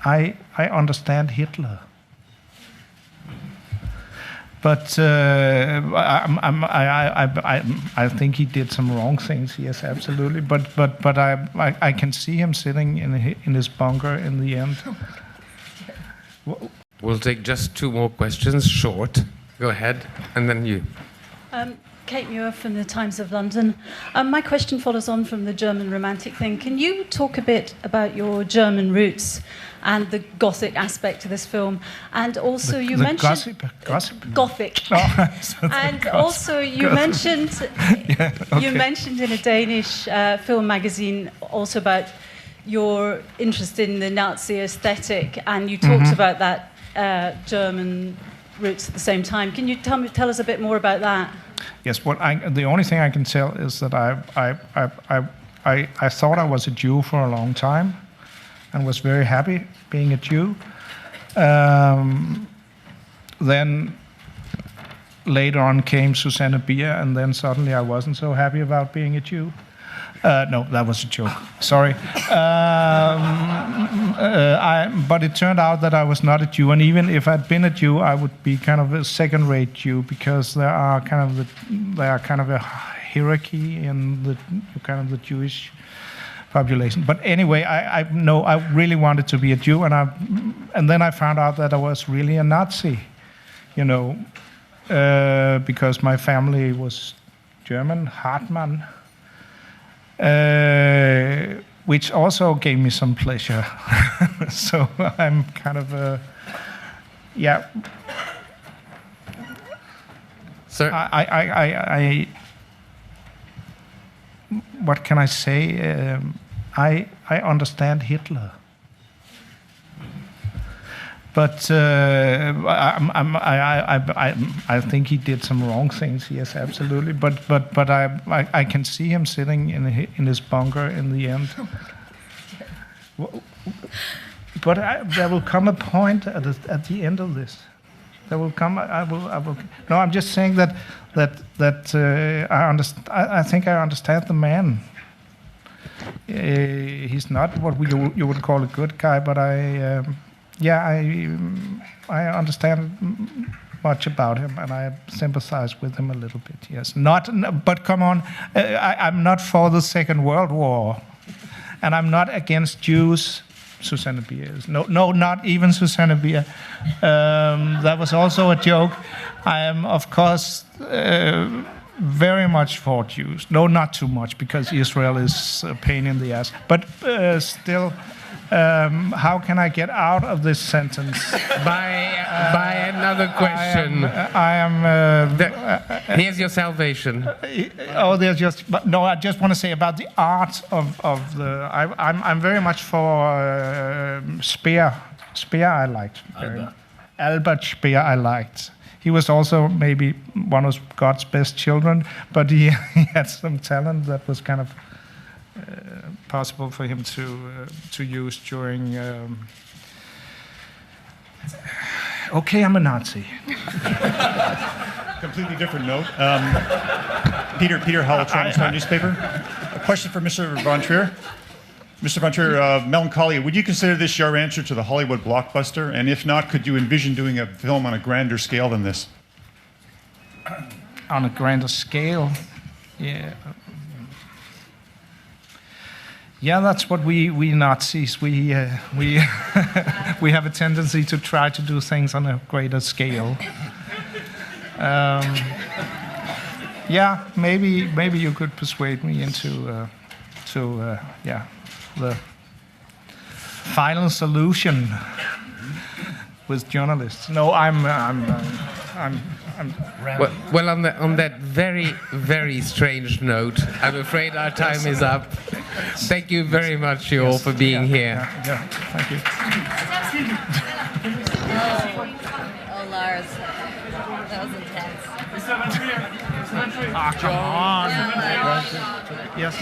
I understand Hitler. But I think he did some wrong things. Yes, absolutely. But I can see him sitting in his bunker in the end. We'll take just 2 more questions, short. Go ahead, and then you. Kate Muir from the Times of London. My question follows on from the German romantic thing. Can you talk a bit about your German roots and the Gothic aspect of this film? And also you mentioned... Gossip? Gothic. Oh, and also you mentioned... Yeah, okay. You mentioned in a Danish film magazine also about your interest in the Nazi aesthetic, and you talked about that German roots at the same time. Can you tell us a bit more about that? Yes, the only thing I can tell is that I thought I was a Jew for a long time, and was very happy being a Jew. Then later on came Susanne Bier, and then suddenly I wasn't so happy about being a Jew. No, that was a joke. Sorry. But it turned out that I was not a Jew, and even if I'd been a Jew, I would be kind of a second-rate Jew, because there are kind of a hierarchy in the Jewish population. But anyway, I really wanted to be a Jew, and then I found out that I was really a Nazi, because my family was German, Hartmann. Which also gave me some pleasure. So I'm kind of Sir? What can I say? I understand Hitler. But I think he did some wrong things. Yes, absolutely. But I can see him sitting in his bunker in the end. But there will come a point at the end of this. There will come. I will. No, I'm just saying that I think I understand the man. He's not what you would call a good guy, but I understand much about him, and I sympathize with him a little bit. Yes, but come on, I'm not for the Second World War, and I'm not against Jews. Susanne Bier is no, not even Susanne Bier. That was also a joke. I am, of course, very much for Jews. No, not too much, because Israel is a pain in the ass. But still. How can I get out of this sentence? By another question. Here's your salvation. I just want to say about the art of the. I'm very much for Speer. Speer I liked. Albert Speer I liked. He was also maybe one of God's best children, but he had some talent that was kind of. Possible for him to use during. Okay, I'm a Nazi. Completely different note. Peter Howell, Toronto Star newspaper. A question for Mr. Von Trier. Mr. Von Trier, Melancholia. Would you consider this your answer to the Hollywood blockbuster? And if not, could you envision doing a film on a grander scale than this? On a grander scale, yeah. Yeah, that's what we Nazis, we have a tendency to try to do things on a greater scale. Yeah, maybe you could persuade me into the final solution with journalists. No, I'm well, on that very, very strange note, I'm afraid our time is up. Thank you very much, you all, for being here. Yeah, thank you. Oh, Lars, that was intense. Come on. Yes.